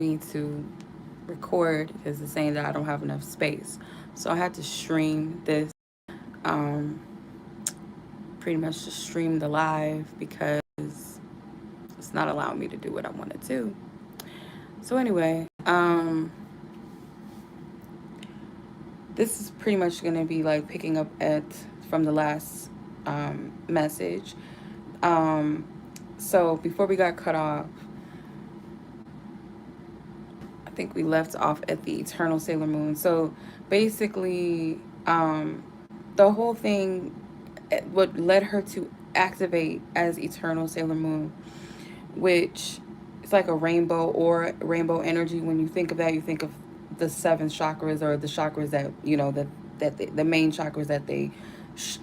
me to record because it's saying that I don't have enough space. So I had to stream this, um, pretty much just stream the live because it's not allowing me to do what I wanted to. So anyway, this is pretty much going to be like picking up at from the last message. Um, so before we got cut off, I think we left off at the Eternal Sailor Moon. So basically, the whole thing, what led her to activate as Eternal Sailor Moon, which is like a rainbow or rainbow energy. When you think of that, you think of the seven chakras, or the chakras that the main chakras that they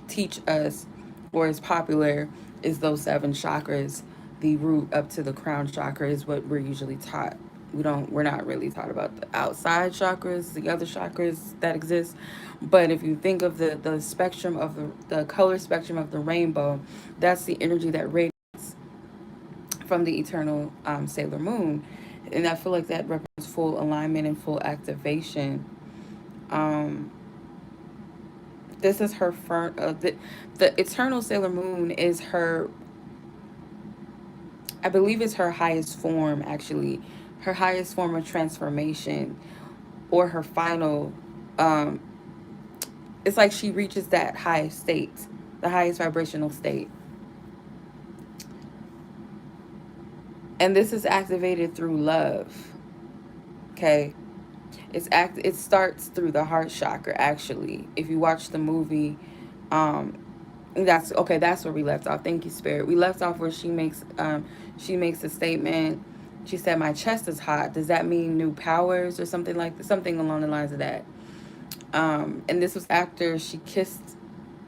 teach us, or is popular, is those seven chakras. The root up to the crown chakra is what we're usually taught. We're not really taught about the outside chakras, the other chakras that exist. But if you think of the spectrum of the color spectrum of the rainbow, that's the energy that radiates from the eternal Sailor Moon. And I feel like that represents full alignment and full activation. Um, this is her the eternal Sailor Moon is her, I believe it's her highest form, actually, her highest form of transformation, or her final. Um, it's like she reaches that highest state, the highest vibrational state, and this is activated through love. Okay, it starts through the heart chakra. Actually, if you watch the movie, um, that's okay. That's where we left off. Thank you, Spirit. We left off where she makes a statement. She said, "My chest is hot. Does that mean new powers or something something along the lines of that?" And this was after she kissed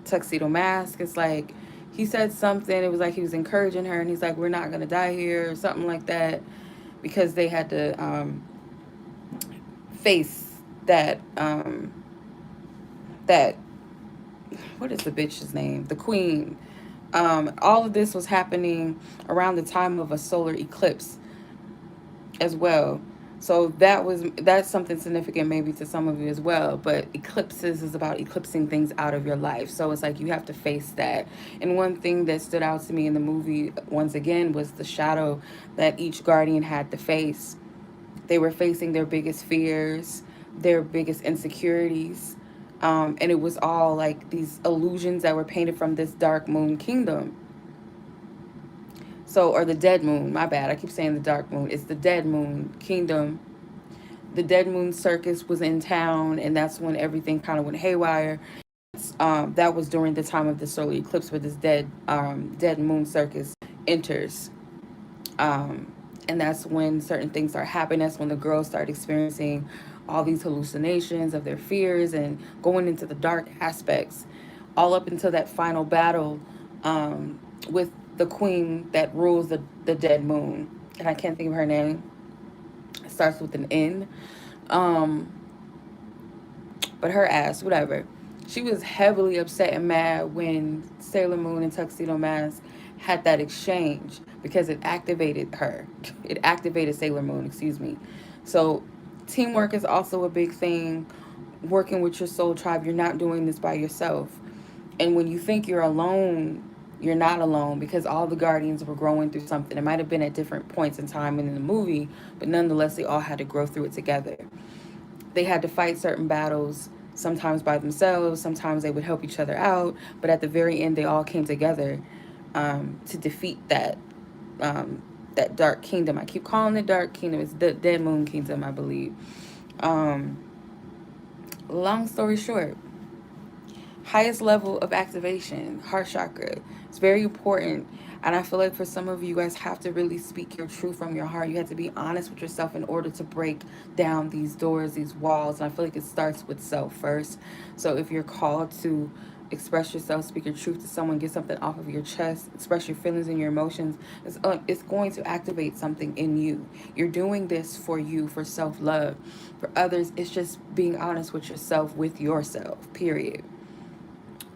Tuxedo Mask. It's like he said something. It was like he was encouraging her, and he's like, "We're not gonna die here," or something like that, because they had to face that what is the bitch's name? The queen. All of this was happening around the time of a solar eclipse as well. So that's something significant maybe to some of you as well. But eclipses is about eclipsing things out of your life. So it's like you have to face that. And one thing that stood out to me in the movie once again was the shadow that each guardian had to face. They were facing their biggest fears, their biggest insecurities. And it was all like these illusions that were painted from this dark moon kingdom. So, or the dead moon, my bad. I keep saying the dark moon. It's the dead moon kingdom. The dead moon circus was in town, and that's when everything kind of went haywire. That was during the time of the solar eclipse, where this dead moon circus enters. And that's when certain things start happening. That's when the girls start experiencing all these hallucinations of their fears and going into the dark aspects, all up until that final battle with the queen that rules the dead moon. And I can't think of her name. It starts with an N. Um, but her ass, whatever. She was heavily upset and mad when Sailor Moon and Tuxedo Mask had that exchange because it activated her. It activated Sailor Moon, excuse me. So teamwork is also a big thing. Working with your soul tribe, you're not doing this by yourself. And when you think you're alone, you're not alone, because all the guardians were growing through something. It might have been at different points in time in the movie, but nonetheless, they all had to grow through it together. They had to fight certain battles, sometimes by themselves, sometimes they would help each other out, but at the very end, they all came together to defeat that dark kingdom. I keep calling it dark kingdom. It's the Dead Moon Kingdom, I believe. Um, Long story short, highest level of activation, heart chakra. It's very important. And I feel like for some of you guys have to really speak your truth from your heart. You have to be honest with yourself in order to break down these doors, these walls. And I feel like it starts with self first. So if you're called to express yourself, speak your truth to someone, get something off of your chest, express your feelings and your emotions, it's going to activate something in you. You're doing this for you, for self-love. For others, it's just being honest with yourself, with yourself, period,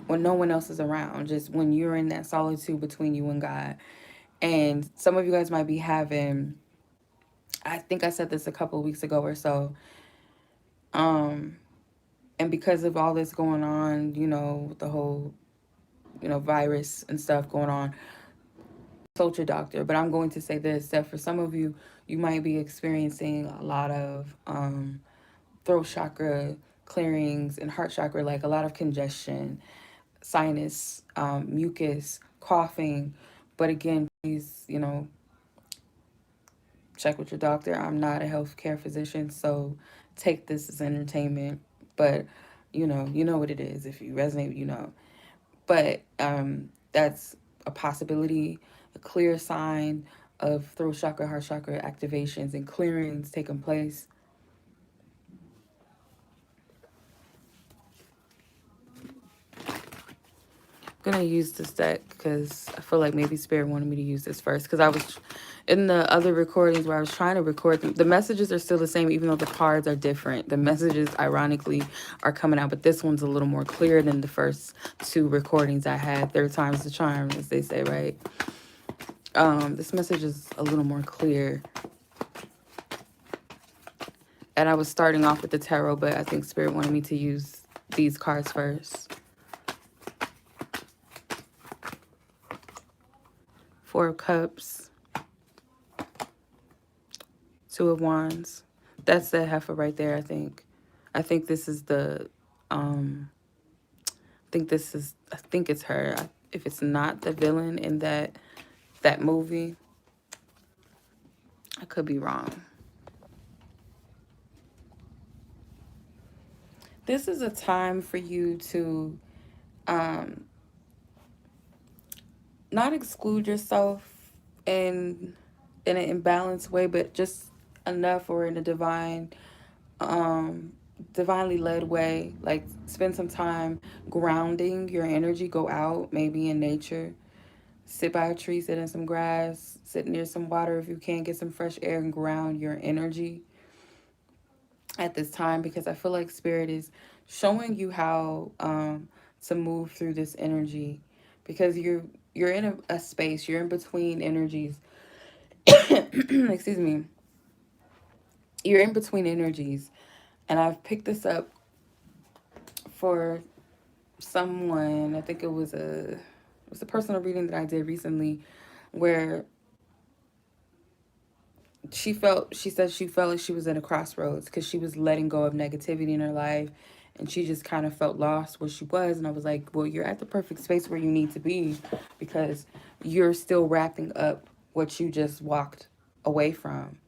when no one else is around, just when you're in that solitude between you and God. And some of you guys might be having I think I said this a couple of weeks ago or so. Um, and because of all this going on, the whole, virus and stuff going on, consult your doctor. But I'm going to say this, that for some of you, you might be experiencing a lot of throat chakra clearings and heart chakra, like a lot of congestion, sinus, mucus, coughing. But again, please, check with your doctor. I'm not a healthcare physician, so take this as entertainment. But you know what it is. If you resonate, you know. But that's a possibility, a clear sign of throat chakra, heart chakra activations and clearings taking place. I'm gonna use this deck because I feel like maybe Spirit wanted me to use this first, because I was in the other recordings where I was trying to record them. The messages are still the same, even though the cards are different. The messages, ironically, are coming out, but this one's a little more clear than the first two recordings I had. Third time's the charm, as they say, right? This message is a little more clear. And I was starting off with the tarot, but I think Spirit wanted me to use these cards first. Four of Cups, Two of Wands. That's the heifer right there, I think. I think this is the, I think it's her. If it's not the villain in that movie, I could be wrong. This is a time for you to not exclude yourself in an imbalanced way, but just enough, or in a divinely led way. Like, spend some time grounding your energy. Go out, maybe in nature, sit by a tree, sit in some grass, sit near some water if you can, get some fresh air and ground your energy at this time, because I feel like Spirit is showing you how to move through this energy, because you're in a space, you're in between energies. Excuse me. You're in between energies, and I've picked this up for someone. I think it was a personal reading that I did recently, where she said she felt like she was at a crossroads because she was letting go of negativity in her life, and she just kind of felt lost where she was. And I was like, well, you're at the perfect space where you need to be, because you're still wrapping up what you just walked away from,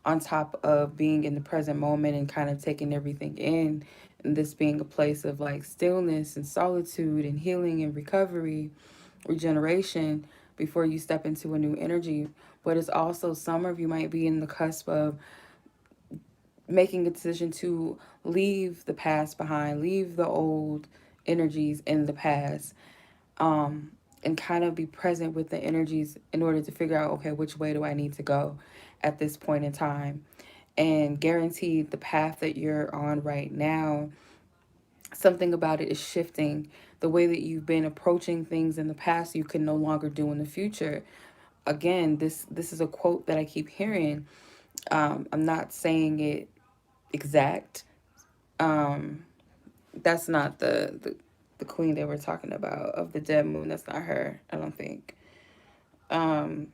on top of being in the present moment and kind of taking everything in, and this being a place of like stillness and solitude and healing and recovery, regeneration, before you step into a new energy. But it's also, some of you might be in the cusp of making a decision to leave the past behind, leave the old energies in the past, and kind of be present with the energies in order to figure out, okay, which way do I need to go at this point in time? And guaranteed, the path that you're on right now, something about it is shifting. The way that you've been approaching things in the past, you can no longer do in the future. Again, this is a quote that I keep hearing. I'm not saying it exact. That's not the queen that we're talking about of the dead moon. That's not her, I don't think. Um,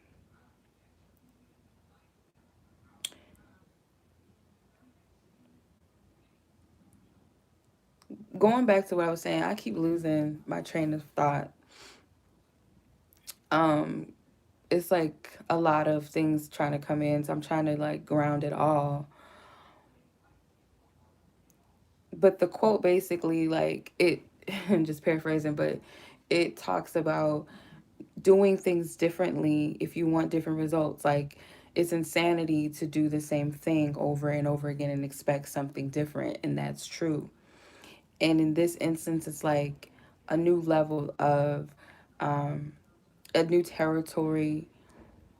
Going back to what I was saying, I keep losing my train of thought. Um, it's like a lot of things trying to come in, so I'm trying to like ground it all. But the quote basically, like, it, I'm just paraphrasing, but it talks about doing things differently if you want different results. Like, it's insanity to do the same thing over and over again and expect something different, and that's true. And in this instance, it's like a new level of um, a new territory,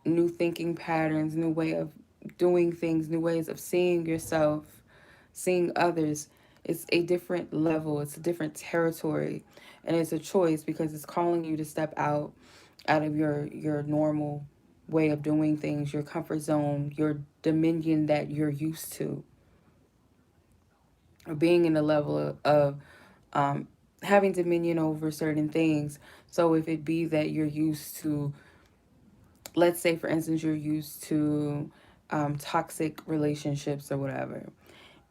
new thinking patterns, new way of doing things, new ways of seeing yourself, seeing others. It's a different level, it's a different territory, and it's a choice, because it's calling you to step out of your normal way of doing things, your comfort zone, your dominion that you're used to, or being in a level of um, having dominion over certain things. So if it be that you're used to, let's say for instance, you're used to toxic relationships or whatever,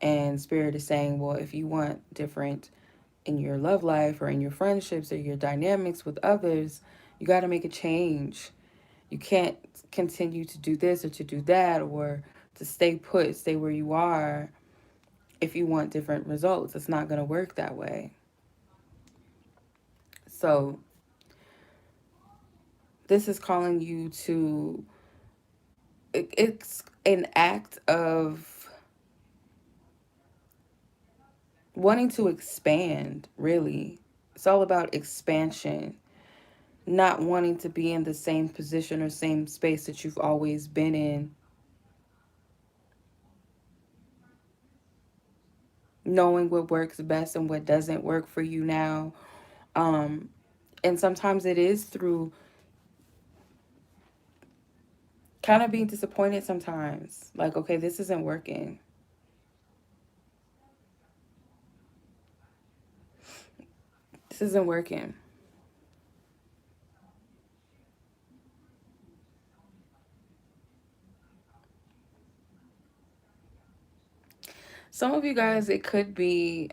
and spirit is saying, well, if you want different in your love life or in your friendships or your dynamics with others, you got to make a change. You can't continue to do this or to do that, or to stay put, stay where you are if you want different results. It's not going to work that way. So this is calling you to, it's an act of wanting to expand, really. It's all about expansion, not wanting to be in the same position or same space that you've always been in, knowing what works best and what doesn't work for you now. Um, and sometimes it is through kind of being disappointed sometimes. Like, okay, this isn't working. This isn't working. Some of you guys, it could be,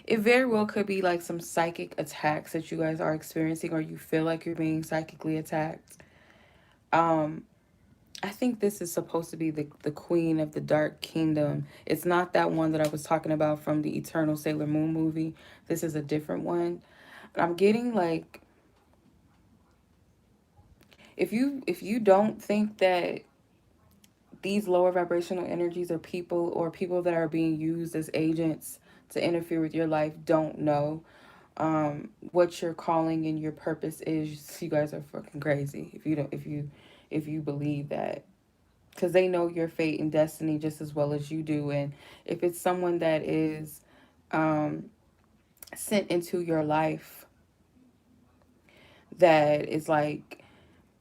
it very well could be like some psychic attacks that you guys are experiencing, or you feel like you're being psychically attacked. Um, I think this is supposed to be the Queen of the Dark Kingdom. It's not that one that I was talking about from the Eternal Sailor Moon movie. This is a different one. I'm getting like, if you don't think that these lower vibrational energies are people, or people that are being used as agents to interfere with your life, don't know what your calling and your purpose is, you guys are fucking crazy if you don't, if you believe that, because they know your fate and destiny just as well as you do. And if it's someone that is um sent into your life that is like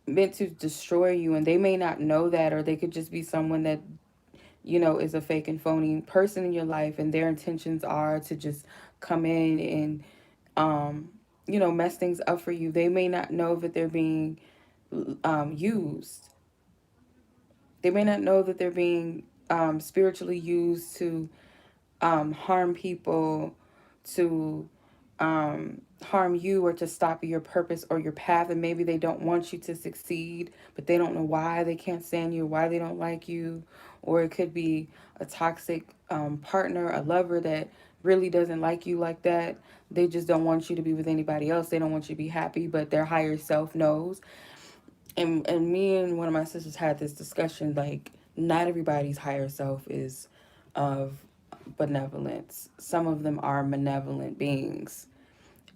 meant to destroy you, and they may not know that, or they could just be someone that, is a fake and phony person in your life, and their intentions are to just come in and um mess things up for you. They may not know that they're being used. They may not know that they're being spiritually used to harm people, to harm you, or to stop your purpose or your path. And maybe they don't want you to succeed, but they don't know why they can't stand you, why they don't like you. Or it could be a toxic partner, a lover that really doesn't like you like that. They just don't want you to be with anybody else. They don't want you to be happy, but their higher self knows. And me and one of my sisters had this discussion, like, not everybody's higher self is of benevolence. Some of them are malevolent beings,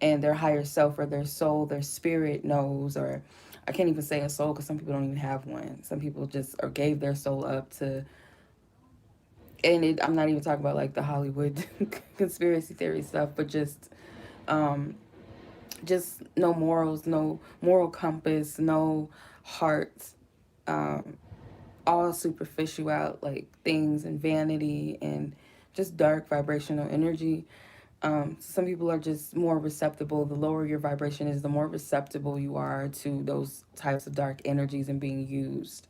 and their higher self, or their soul, their spirit knows. Or I can't even say a soul, because some people don't even have one. Some people just or gave their soul up to, and I'm not even talking about like the Hollywood conspiracy theory stuff, but um just no morals, no moral compass, no heart, um, all superficial out like things, and vanity, and just dark vibrational energy. Some people are just more receptible. The lower your vibration is, the more receptible you are to those types of dark energies and being used.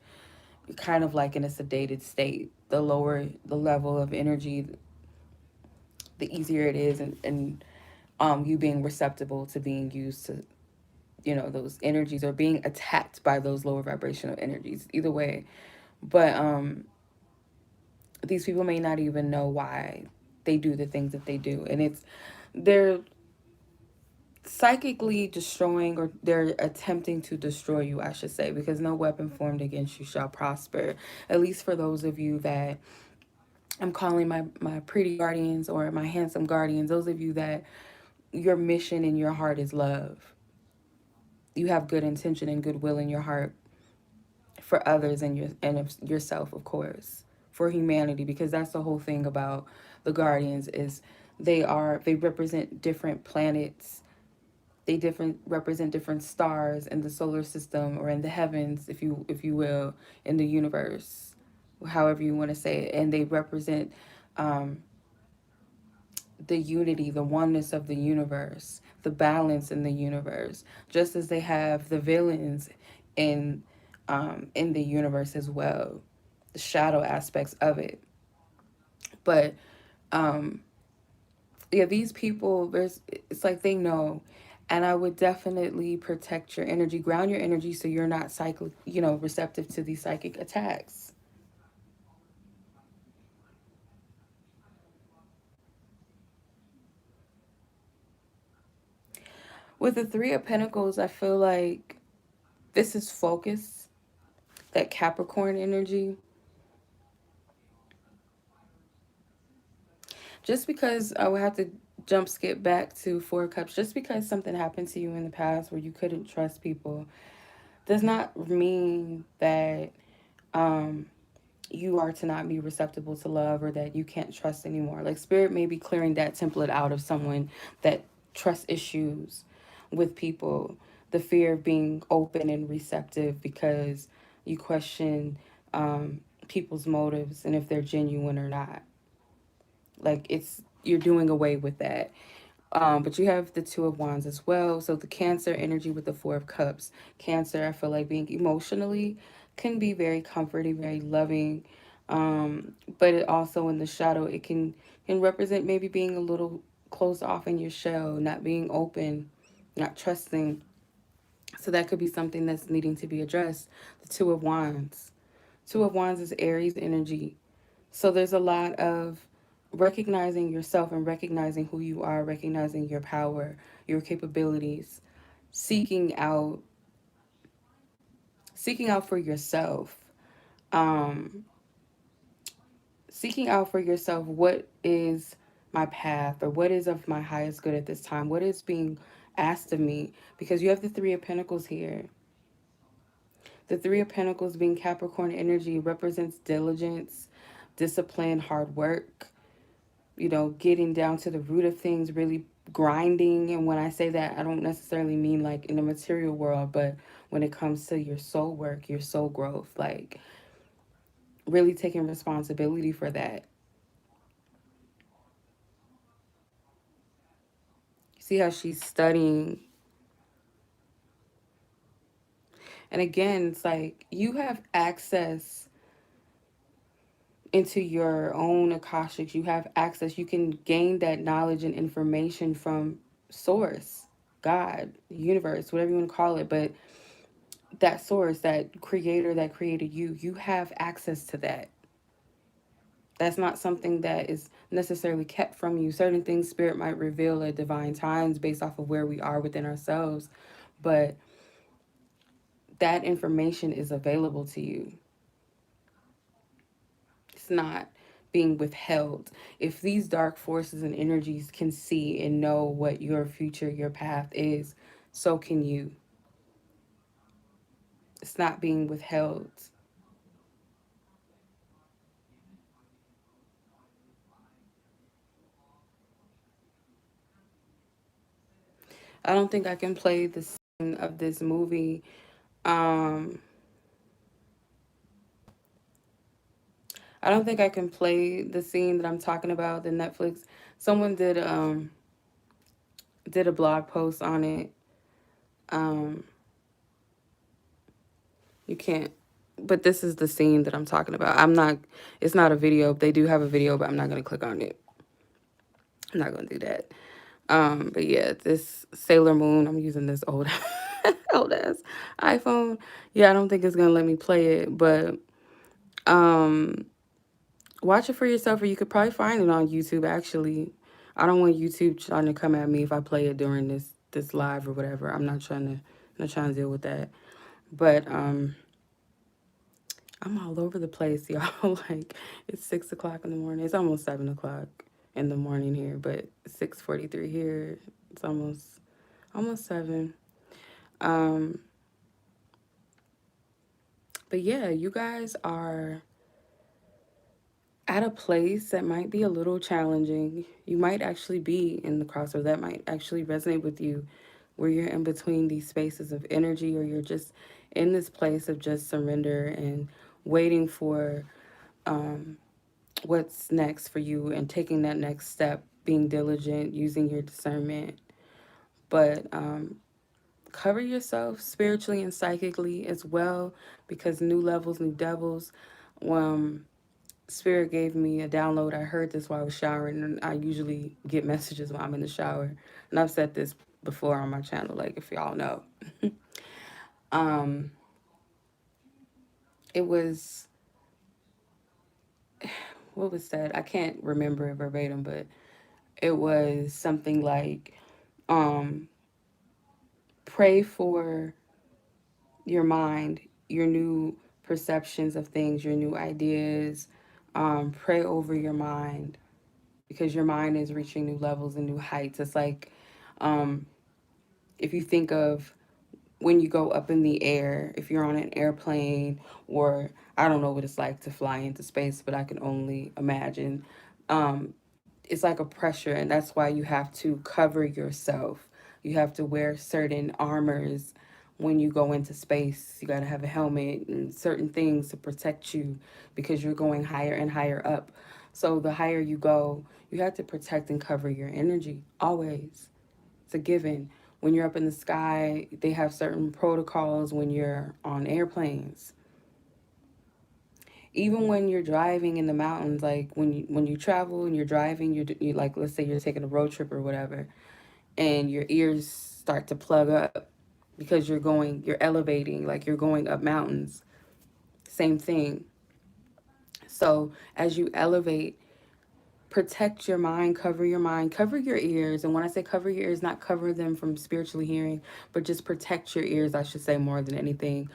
You're kind of like in a sedated state. The lower the level of energy, the easier it is, and you being receptible to being used to, those energies, or being attacked by those lower vibrational energies, either way. But these people may not even know why they do the things that they do, and they're psychically destroying, or they're attempting to destroy you, I should say, because no weapon formed against you shall prosper. At least for those of you that I'm calling my pretty guardians, or my handsome guardians, those of you that your mission in your heart is love. You have good intention and goodwill in your heart for others, and yourself, of course, for humanity, because that's the whole thing about the guardians is they represent different planets They different represent different stars in the solar system, or in the heavens, if you will, in the universe, however you want to say it. And they represent um, the unity, the oneness of the universe, the balance in the universe, just as they have the villains in in the universe as well, the shadow aspects of it. But um, yeah, these people, there's, it's like they know. And I would definitely protect your energy, ground your energy, so you're not cycle, receptive to these psychic attacks. With the Three of Pentacles, I feel like this is focus, that Capricorn energy. Just because I would have to jump skip back to Four of Cups, just because something happened to you in the past where you couldn't trust people, does not mean that um, you are to not be receptible to love, or that you can't trust anymore. Like, spirit may be clearing that template out of someone that trust issues with people, the fear of being open and receptive because you question people's motives and if they're genuine or not. Like, it's, you're doing away with that. But you have the Two of Wands as well. So the Cancer energy with the Four of Cups. Cancer, I feel like being emotionally can be very comforting, very loving. But it also, in the shadow, it can represent maybe being a little closed off in your shell, not being open, not trusting. So that could be something that's needing to be addressed. The Two of Wands. Two of Wands is Aries energy. So there's a lot of recognizing yourself and recognizing who you are, recognizing your power, your capabilities, seeking out seeking out for yourself. Um Seeking out for yourself, what is my path, or what is of my highest good at this time? What is being asked of me? Because you have the Three of Pentacles here. The Three of Pentacles being Capricorn energy represents diligence, discipline, hard work, getting down to the root of things, really grinding. And when I say that, I don't necessarily mean like in the material world, but when it comes to your soul work, your soul growth, like really taking responsibility for that. See how she's studying. And again, it's like you have access into your own Akashics. You have access. You can gain that knowledge and information from source, God, universe, whatever you want to call it. But that source, that creator that created you, you have access to that. That's not something that is necessarily kept from you. Certain things spirit might reveal at divine times based off of where we are within ourselves, but that information is available to you. It's not being withheld. If these dark forces and energies can see and know what your future, your path is, so can you. It's not being withheld. I don't think I can play the scene of this movie. Um, I don't think I can play the scene that I'm talking about, the Netflix. Someone did a blog post on it. Um, you can't, but this is the scene that I'm talking about. I'm not, it's not a video. They do have a video, but I'm not going to click on it. I'm not going to do that. But yeah, this Sailor Moon, I'm using this old old ass iPhone. Yeah, I don't think it's going to let me play it, but um watch it for yourself, or you could probably find it on YouTube actually. I don't want YouTube trying to come at me if I play it during this live or whatever. I'm not trying to deal with that. But I'm all over the place, y'all. Like, it's 6 o'clock in the morning. It's almost 7 o'clock in the morning here, but 6:43 here. It's almost 7. Um, but yeah, you guys are at a place that might be a little challenging. You might actually be in the crossroads. That might actually resonate with you. where you're in between these spaces of energy, or you're just in this place of just surrender and waiting for what's next for you and taking that next step, being diligent, using your discernment. But cover yourself spiritually and psychically as well, because new levels, new devils. Um, Spirit gave me a download. I heard this while I was showering, and I usually get messages while I'm in the shower. And I've said this before on my channel, like if y'all know. um, it was, what was said? I can't remember it verbatim, but it was something like, um, pray for your mind, your new perceptions of things, your new ideas. Pray over your mind, because your mind is reaching new levels and new heights. It's like, um, if you think of when you go up in the air, if you're on an airplane, or I don't know what it's like to fly into space, but I can only imagine. Um, it's like a pressure, and that's why you have to cover yourself. You have to wear certain armors when you go into space. You got to have a helmet and certain things to protect you, because you're going higher and higher up. So the higher you go, you have to protect and cover your energy always. It's a given. When you're up in the sky, they have certain protocols when you're on airplanes. Even when you're driving in the mountains, like when you travel and you're driving, you like, let's say you're taking a road trip or whatever, and your ears start to plug up because you're elevating, like you're going up mountains. Same thing. So as you elevate, protect your mind, cover your ears. And when I say cover your ears, not cover them from spiritually hearing, but just protect your ears, I should say, more than anything.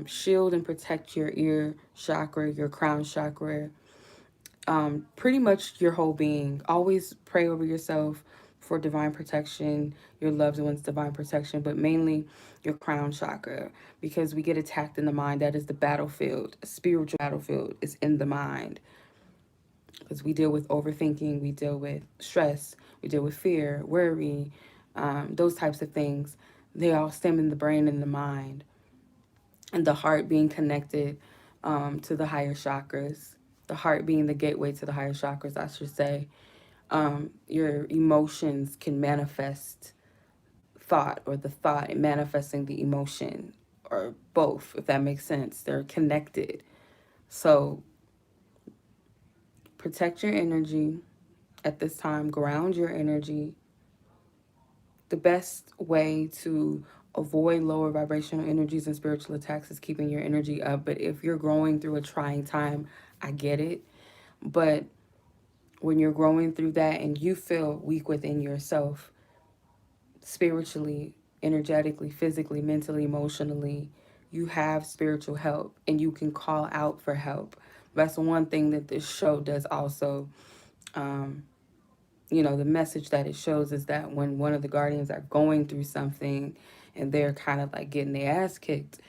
Shield and protect your ear chakra, your crown chakra, pretty much your whole being. Always pray over yourself for divine protection, your loved ones' divine protection, but mainly your crown chakra, because we get attacked in the mind. That is the battlefield. A spiritual battlefield is in the mind, because we deal with overthinking, we deal with stress, we deal with fear, worry, those types of things. They all stem in the brain and the mind, and the heart being connected to the higher chakras. The heart being the gateway to the higher chakras, I should say. Your emotions can manifest thought, or the thought manifesting the emotion, or both, if that makes sense. They're connected. So protect your energy at this time, ground your energy. The best way to avoid lower vibrational energies and spiritual attacks is keeping your energy up. But if you're going through a trying time, I get it. But when you're growing through that and you feel weak within yourself, spiritually, energetically, physically, mentally, emotionally, you have spiritual help and you can call out for help. That's one thing that this show does also. Um, the message that it shows is that when one of the guardians are going through something and they're kind of like getting their ass kicked,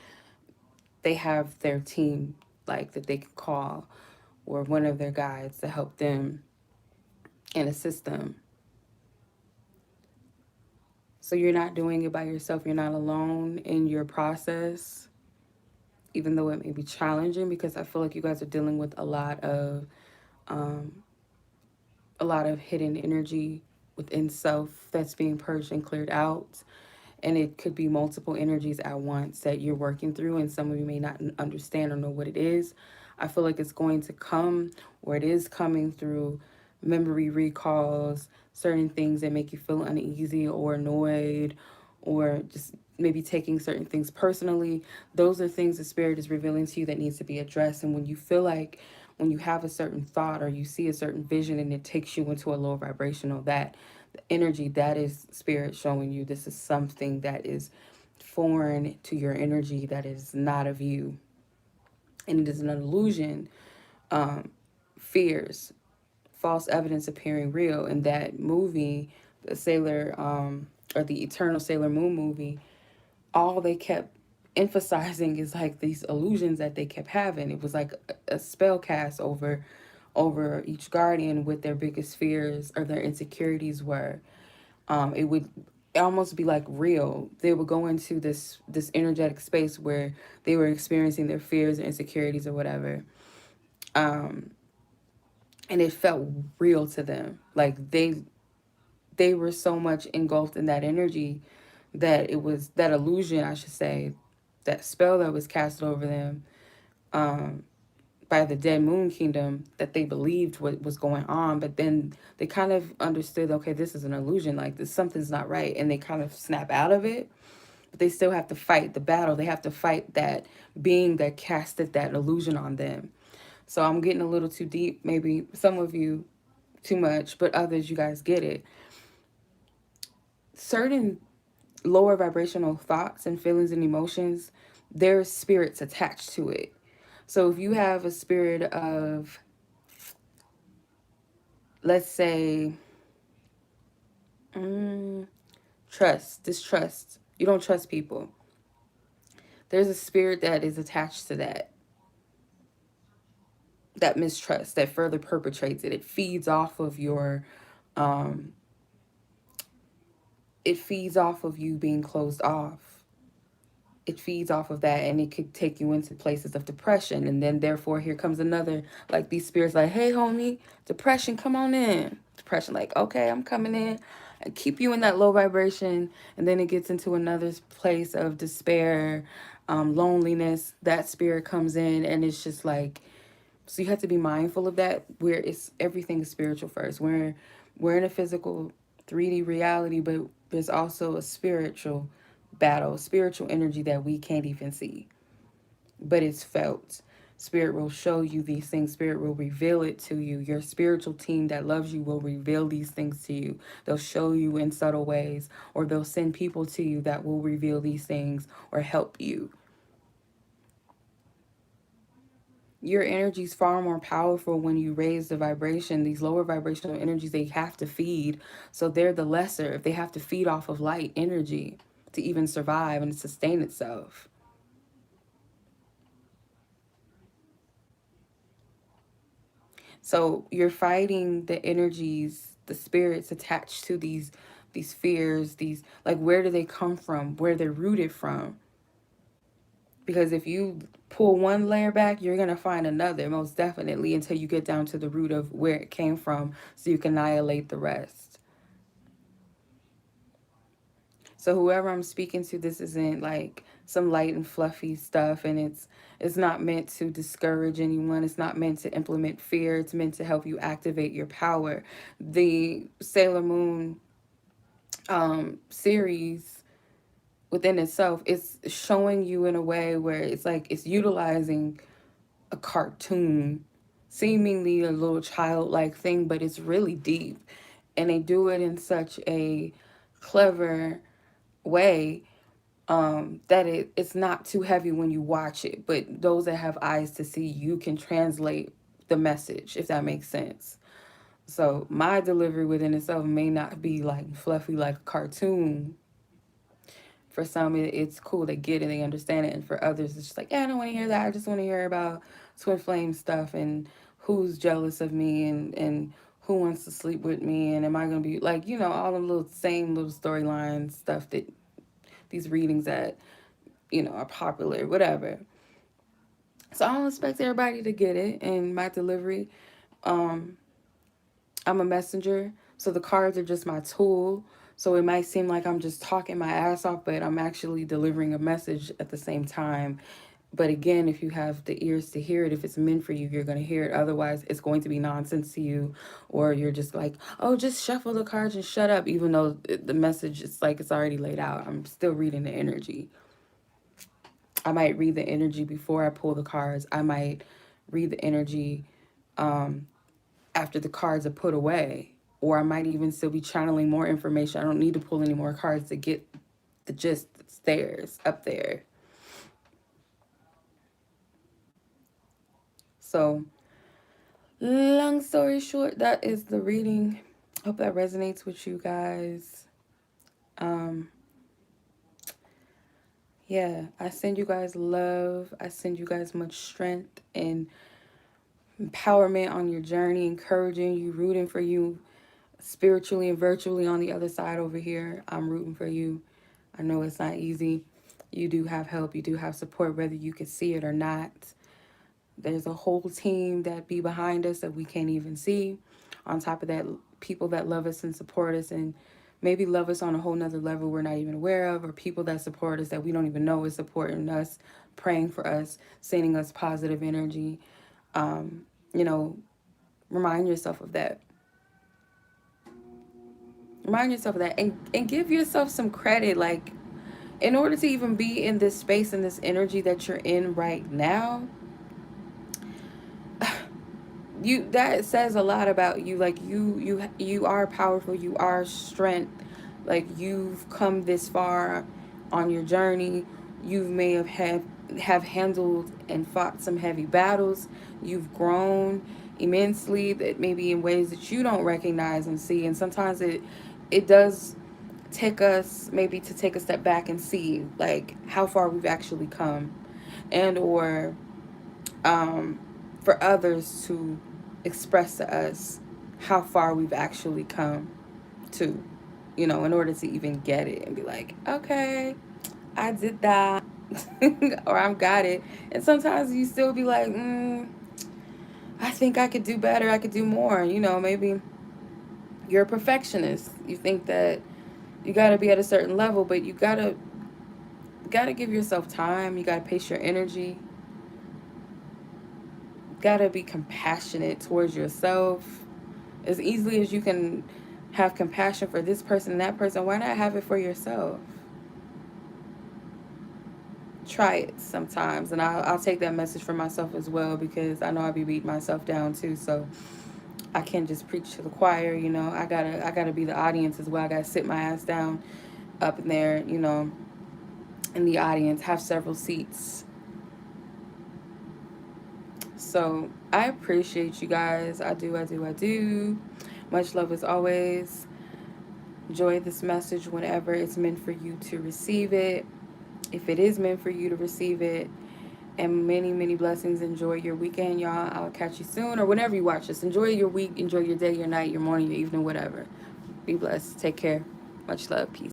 they have their team, like, that they can call, or one of their guides to help them and assist them. So you're not doing it by yourself. You're not alone in your process, even though it may be challenging, because I feel like you guys are dealing with um, a lot of hidden energy within self that's being purged and cleared out. And it could be multiple energies at once that you're working through, and some of you may not understand or know what it is. I feel like it's going to come, or it is coming through memory recalls, certain things that make you feel uneasy or annoyed, or just maybe taking certain things personally. Those are things the spirit is revealing to you that needs to be addressed. And when you feel like, when you have a certain thought or you see a certain vision and it takes you into a low vibrational, that energy, that is spirit showing you this is something that is foreign to your energy, that is not of you, and it is an illusion. Fears, false evidence appearing real. In that movie, the Sailor, or the Eternal Sailor Moon movie, all they kept emphasizing is like these illusions that they kept having. It was like a spell cast over each guardian, with their biggest fears or their insecurities were. It would almost be like real. They would go into this energetic space where they were experiencing their fears or insecurities or whatever. Um, and it felt real to them. Like they were so much engulfed in that energy that it was that illusion, I should say, that spell that was cast over them um, by the dead moon kingdom, that they believed what was going on. But then they kind of understood, okay, this is an illusion, like this, something's not right, and they kind of snap out of it. But they still have to fight the battle. They have to fight that being that casted that illusion on them. So I'm getting a little too deep, maybe some of you too much, but others, you guys get it. Certain lower vibrational thoughts and feelings and emotions, there's spirits attached to it. So if you have a spirit of, let's say, distrust, you don't trust people, there's a spirit that is attached to that mistrust that further perpetrates it. It feeds off of your um it feeds off of you being closed off. It feeds off of that, and it could take you into places of depression. And then therefore here comes another, like these spirits like, hey homie, depression, come on in. Depression, like, okay, I'm coming in, and keep you in that low vibration. And then it gets into another place of despair, loneliness. That spirit comes in, and it's just like, so you have to be mindful of that, where it's everything is spiritual first. We're in a physical 3D reality, but there's also a spiritual battle, spiritual energy that we can't even see, but it's felt. Spirit will show you these things. Spirit will reveal it to you. Your spiritual team that loves you will reveal these things to you. They'll show you in subtle ways, or they'll send people to you that will reveal these things or help you. Your energy is far more powerful when you raise the vibration. These lower vibrational energies, they have to feed. So they're the lesser if they have to feed off of light energy to even survive and sustain itself. So you're fighting the energies, the spirits attached to these fears, these, like, where do they come from? Where they're rooted from? Because if you pull one layer back, you're going to find another, most definitely, until you get down to the root of where it came from so you can annihilate the rest. So whoever I'm speaking to, this isn't like some light and fluffy stuff, and it's not meant to discourage anyone. It's not meant to implement fear. It's meant to help you activate your power. The Sailor Moon series within itself is showing you in a way where it's like it's utilizing a cartoon, seemingly a little childlike thing, but it's really deep, and they do it in such a clever way that it's not too heavy when you watch it, but those that have eyes to see, you can translate the message, if that makes sense. So my delivery within itself may not be like fluffy like a cartoon. For some, it's cool, they get it, they understand it, and for others it's just like, yeah, I don't want to hear that. I just want to hear about twin flame stuff and who's jealous of me, and who wants to sleep with me, and am I going to be like, all the little same little storyline stuff that these readings that are popular, whatever. So I don't expect everybody to get it in my delivery. Um, I'm a messenger, so the cards are just my tool. So it might seem like I'm just talking my ass off, but I'm actually delivering a message at the same time. But again, if you have the ears to hear it, if it's meant for you, you're going to hear it. Otherwise, it's going to be nonsense to you, or you're just like, oh, just shuffle the cards and shut up, even though the message is like it's already laid out. I'm still reading the energy. I might read the energy before I pull the cards. I might read the energy after the cards are put away. Or I might even still be channeling more information. I don't need to pull any more cards to get the gist that's theirs up there. So, long story short, that is the reading. Hope that resonates with you guys. Yeah, I send you guys love. I send you guys much strength and empowerment on your journey, encouraging you, rooting for you, spiritually and virtually on the other side over here. I'm rooting for you. I know it's not easy. You do have help. You do have support, whether you can see it or not. There's a whole team that be behind us that we can't even see. On top of that, people that love us and support us and maybe love us on a whole nother level we're not even aware of, or people that support us that we don't even know is supporting us, praying for us, sending us positive energy. You know, remind yourself of that. Remind yourself of that, and give yourself some credit. Like, in order to even be in this space and this energy that you're in right now, you, that says a lot about you. Like, you are powerful. You are strength. Like, you've come this far on your journey. You may have handled and fought some heavy battles. You've grown immensely, that maybe in ways that you don't recognize and see. And sometimes it does take us maybe to take a step back and see like how far we've actually come, and or for others to express to us how far we've actually come to, you know, in order to even get it and be like, okay, I did that. Or I've got it. And sometimes you still be like, I think I could do better, I could do more. You know, maybe you're a perfectionist. You think that you got to be at a certain level, but you gotta give yourself time. You gotta pace your energy. Gotta be compassionate towards yourself. As easily as you can have compassion for this person and that person, why not have it for yourself? Try it sometimes, and I'll take that message for myself as well, because I know I be beating myself down too. So I can't just preach to the choir, you know. I gotta be the audience as well. I gotta sit my ass down up in there, you know, in the audience, have several seats. So I appreciate you guys. I do, I do, I do. Much love as always. Enjoy this message whenever it's meant for you to receive it. If it is meant for you to receive it. And many, many blessings. Enjoy your weekend, y'all. I'll catch you soon, or whenever you watch this. Enjoy your week. Enjoy your day, your night, your morning, your evening, whatever. Be blessed. Take care. Much love. Peace.